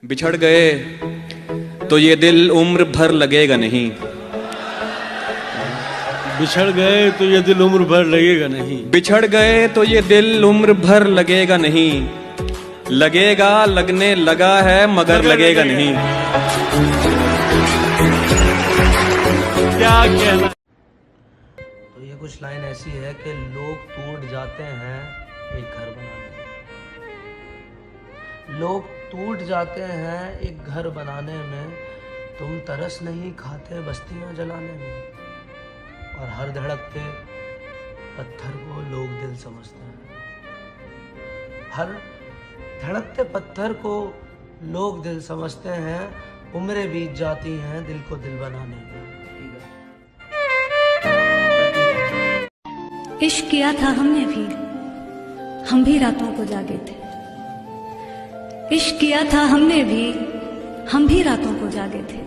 बिछड़ गए तो ये दिल उम्र भर लगेगा नहीं। बिछड़ गए तो ये दिल उम्र भर लगेगा नहीं। बिछड़ गए तो ये दिल उम्र भर लगेगा नहीं। लगेगा, लगने लगा है मगर लगेगा नहीं। क्या कहना। तो ये कुछ लाइन ऐसी है कि लोग टूट जाते हैं एक घर बनाने में। लोग टूट जाते हैं एक घर बनाने में, तुम तरस नहीं खाते बस्तियां जलाने में। और हर धड़कते पत्थर को लोग दिल समझते हैं। हर धड़कते पत्थर को लोग दिल समझते हैं। उम्रें बीत जाती हैं दिल को दिल बनाने में। इश्क किया था हमने भी, हम भी रातों को जागे थे। इश्क किया था हमने भी, हम भी रातों को जागे थे।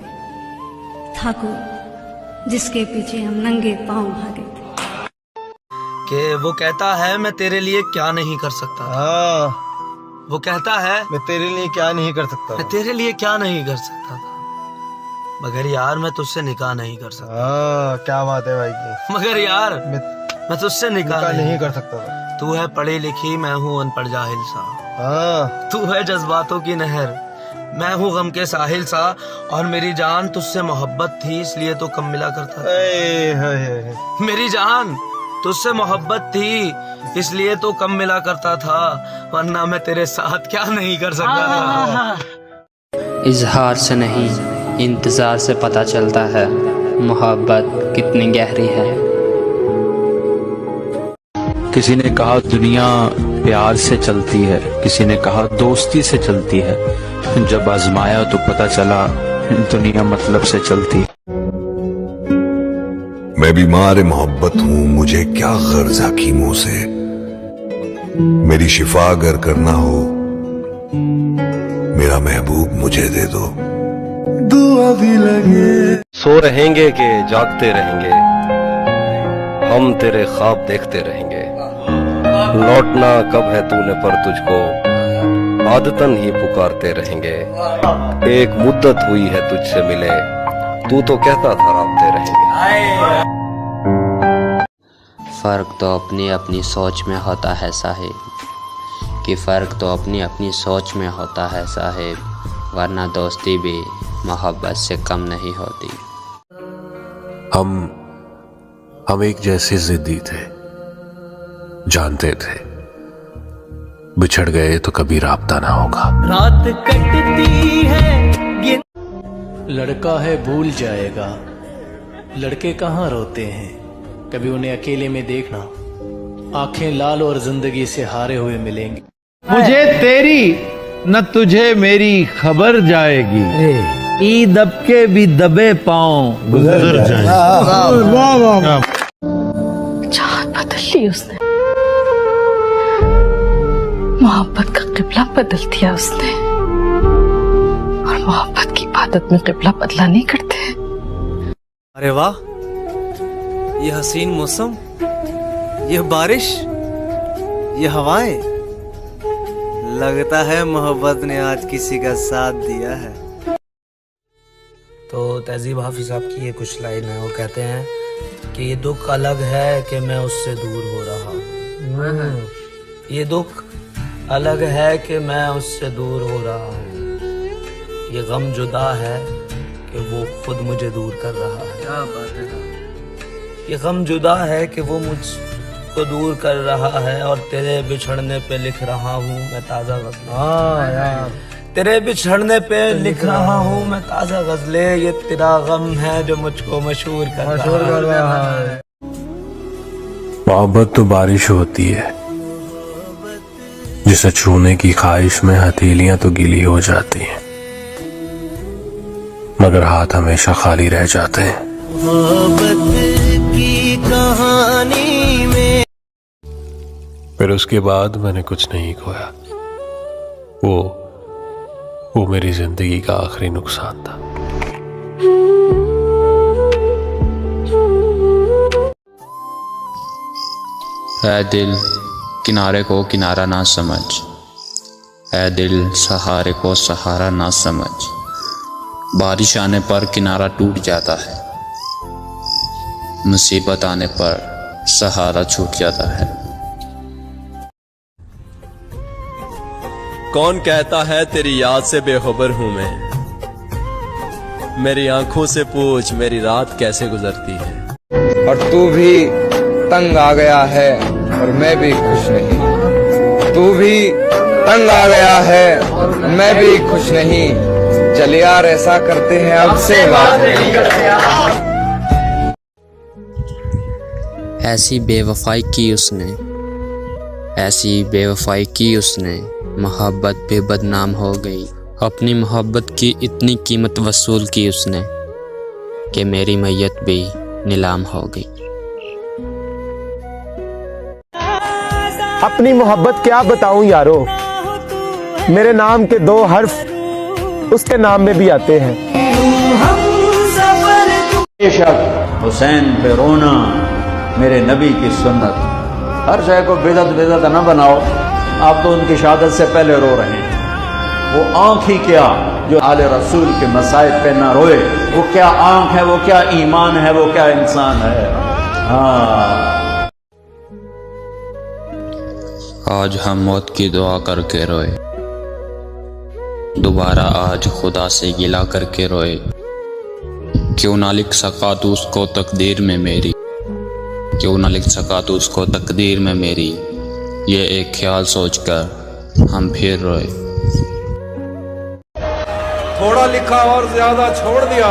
था कोई जिसके पीछे हम नंगे पांव भागे थे। कि वो कहता है मैं तेरे लिए क्या नहीं कर सकता। वो कहता है मैं तेरे लिए क्या नहीं कर सकता। मैं तेरे लिए क्या नहीं कर सकता था, मगर यार मैं तुझसे निकाह नहीं कर सकता। क्या बात है भाई की। मगर यार मैं तुझसे निकाह नहीं कर सकता था। तू है पढ़ी लिखी, मैं हूँ अनपढ़ जाहिल सा। तू है जज्बातों की नहर, मैं हूँ गम के साहिल सा। और मेरी जान तुझसे मोहब्बत थी इसलिए तो कम मिला करता था। मेरी जान तुझसे मोहब्बत थी इसलिए तो कम मिला करता था, वरना मैं तेरे साथ क्या नहीं कर सकता था। इजहार से नहीं इंतजार से पता चलता है मोहब्बत कितनी गहरी है। किसी ने कहा दुनिया प्यार से चलती है, किसी ने कहा दोस्ती से चलती है। जब आजमाया तो पता चला दुनिया मतलब से चलती है। मैं बीमार मोहब्बत हूँ, मुझे क्या गर्ज हकीमों से। मेरी शिफा अगर करना हो मेरा महबूब मुझे दे दो। दुआ भी लगे। सो रहेंगे के जागते रहेंगे, हम तेरे ख्वाब देखते रहेंगे। लौटना कब है तूने पर तुझको आदतन ही पुकारते रहेंगे। एक मुद्दत हुई है तुझसे मिले, तू तो कहता था राबते रहेंगे। फर्क तो अपनी अपनी सोच में होता है साहिब, कि फर्क तो अपनी अपनी सोच में होता है साहिब, वरना दोस्ती भी मोहब्बत से कम नहीं होती। हम एक जैसे जिद्दी थे, जानते थे बिछड़ गए तो कभी राब्ता ना होगा। रात कटती है ये लड़का है भूल जाएगा, लड़के कहाँ रोते हैं। कभी उन्हें अकेले में देखना, आंखें लाल और जिंदगी से हारे हुए मिलेंगे। मुझे तेरी न तुझे मेरी खबर जाएगी, ई दबके भी दबे पाँव गुजर जाएंगे। चाहत बदल ली उसने, मोहब्बत का किबला बदल दिया उसने। और मोहब्बत की इबादत में किबला बदला नहीं करते। अरे वाह, ये हसीन मौसम, ये बारिश, ये हवाएं, लगता है मोहब्बत ने आज किसी का साथ दिया है। तो तहजीब हाफिज साहब की ये कुछ लाइन है। वो कहते हैं कि ये दुख अलग है कि मैं उससे दूर हो रहा हूँ। ये दुख अलग है कि मैं उससे दूर हो रहा हूँ। ये गम जुदा है कि वो खुद मुझे दूर कर रहा है। क्या बात है। ये गम जुदा है कि वो मुझको दूर कर रहा है। और तेरे बिछड़ने पे लिख रहा हूँ मैं ताज़ा गज़लें। तेरे बिछड़ने पे लिख रहा हूँ मैं ताज़ा गज़लें। ये तेरा गम है जो मुझको मशहूर कर रहा है। मोहब्बत तो बारिश होती है जिसे छूने की ख्वाहिश में हथेलियां तो गीली हो जाती हैं, मगर हाथ हमेशा खाली रह जाते हैं। मोहब्बत की कहानी में फिर उसके बाद मैंने कुछ नहीं खोया। वो मेरी जिंदगी का आखिरी नुकसान था। ऐ दिल किनारे को किनारा ना समझ, ऐ दिल सहारे को सहारा ना समझ, बारिश आने पर किनारा टूट जाता है, मुसीबत आने पर सहारा छूट जाता है। कौन कहता है तेरी याद से बेखबर हूं मैं, मेरी आंखों से पूछ मेरी रात कैसे गुजरती है। और तू भी तंग आ गया है और मैं भी खुश नहीं, तू भी तंग आ गया है और मैं भी खुश नहीं, चल यार ऐसा करते हैं अब से बात नहीं करते। ऐसी बेवफाई की उसने, ऐसी बेवफाई की उसने, मोहब्बत भी बदनाम हो गई। अपनी मोहब्बत की इतनी कीमत वसूल की उसने कि मेरी मैयत भी नीलाम हो गई। अपनी मोहब्बत क्या बताऊं यारो, मेरे नाम के 2 हर्फ उसके नाम में भी आते हैं। बेशक हुसैन पे रोना मेरे नबी की सुन्नत, हर शय को बेदत न बनाओ। आप तो उनकी शहादत से पहले रो रहे हैं। वो आंख ही क्या जो आले रसूल के मसाइब पे ना रोए, वो क्या आंख है, वो क्या ईमान है, वो क्या इंसान है। हाँ, आज हम मौत की दुआ करके रोए, दोबारा आज खुदा से गिला करके रोए। क्यों ना लिख सका तू उसको तकदीर में मेरी, क्यों ना लिख सका तू उसको तकदीर में मेरी, ये एक ख्याल सोचकर हम फिर रोए। थोड़ा लिखा और ज्यादा छोड़ दिया,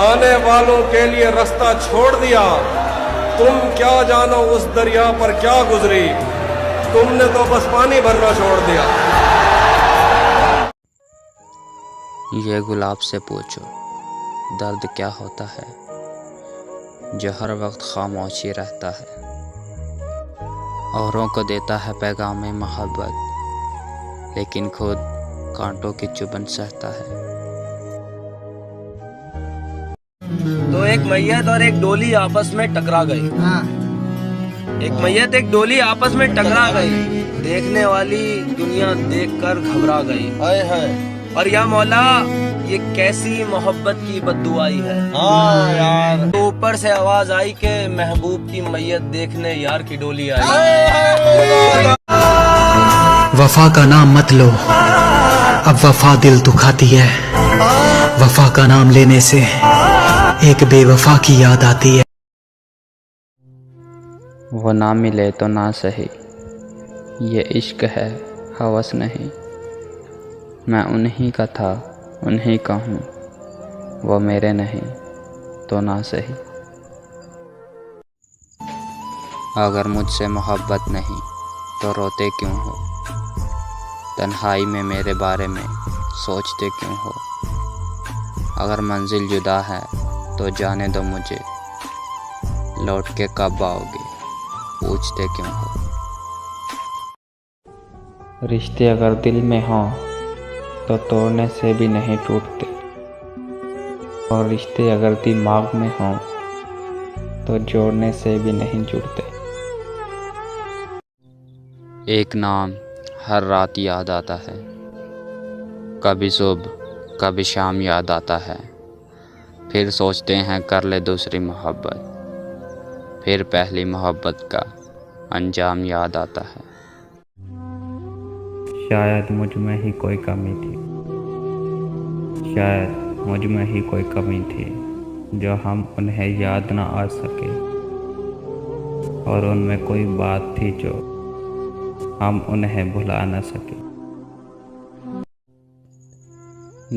आने वालों के लिए रास्ता छोड़ दिया। तुम क्या जानो उस दरिया पर क्या गुजरी, तुमने तो बस पानी भरना छोड़ दिया। ये गुलाब से पूछो दर्द क्या होता है, जो हर वक्त खामोशी रहता है, औरों को देता है पैगाम मोहब्बत, लेकिन खुद कांटों की चुभन सहता है। तो एक मैयत और एक डोली आपस में टकरा गई। एक मैयत एक डोली आपस में टकरा गई, देखने वाली दुनिया देखकर घबरा गई। हाय हाय, और या मौला ये कैसी मोहब्बत की बद्दुआई है। हाँ यार, तो ऊपर से आवाज आई कि महबूब की मैयत देखने यार की डोली आई। वफा का नाम मत लो, अब वफा दिल दुखाती है। वफा का नाम लेने से एक बेवफा की याद आती है। वो ना मिले तो ना सही, ये इश्क है हवस नहीं। मैं उन्हीं का था उन्हीं का हूँ, वो मेरे नहीं तो ना सही। अगर मुझसे मोहब्बत नहीं तो रोते क्यों हो, तन्हाई में मेरे बारे में सोचते क्यों हो। अगर मंजिल जुदा है तो जाने दो मुझे, लौट के कब आओगे पूछते क्यों हो। रिश्ते अगर दिल में हों तो तोड़ने से भी नहीं टूटते, और रिश्ते अगर दिमाग में हों तो जोड़ने से भी नहीं जुड़ते। एक नाम हर रात याद आता है, कभी सुबह कभी शाम याद आता है। फिर सोचते हैं कर ले दूसरी मोहब्बत, फिर पहली मोहब्बत का अंजाम याद आता है। शायद मुझ में ही कोई कमी थी, शायद मुझ में ही कोई कमी थी, जो हम उन्हें याद ना आ सके, और उनमें कोई बात थी जो हम उन्हें भुला ना सके।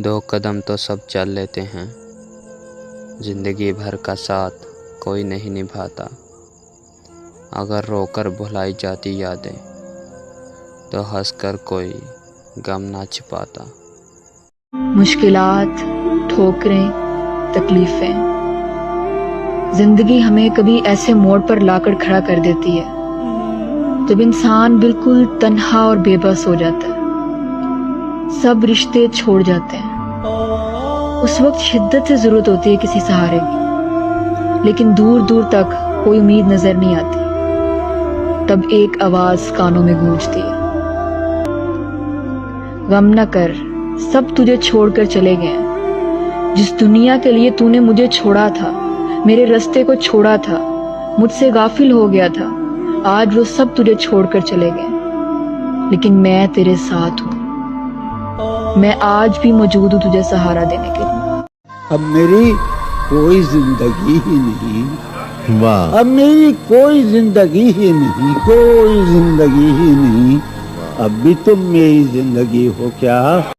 2 कदम तो सब चल लेते हैं, जिंदगी भर का साथ कोई नहीं निभाता। अगर रोकर भुलाई जाती यादें तो हंसकर कोई गम ना छिपाता। मुश्किलात, ठोकरें, तकलीफें, जिंदगी हमें कभी ऐसे मोड़ पर लाकर खड़ा कर देती है जब इंसान बिल्कुल तन्हा और बेबस हो जाता है। सब रिश्ते छोड़ जाते हैं। उस वक्त शिद्दत से जरूरत होती है किसी सहारे की, लेकिन दूर दूर तक कोई उम्मीद नजर नहीं आती। तब एक आवाज कानों में गूंजती है, गम न कर, सब तुझे छोड़कर चले गए। जिस दुनिया के लिए तूने मुझे छोड़ा था, मेरे रास्ते को छोड़ा था, मुझसे गाफिल हो गया था, आज वो सब तुझे छोड़कर चले गए। लेकिन मैं तेरे साथ हूँ, मैं आज भी मौजूद हूँ तुझे सहारा देने के लिए। अब मेरी कोई जिंदगी ही नहीं, वाह, अब मेरी कोई जिंदगी ही नहीं, कोई जिंदगी ही नहीं। अब भी तुम मेरी जिंदगी हो क्या?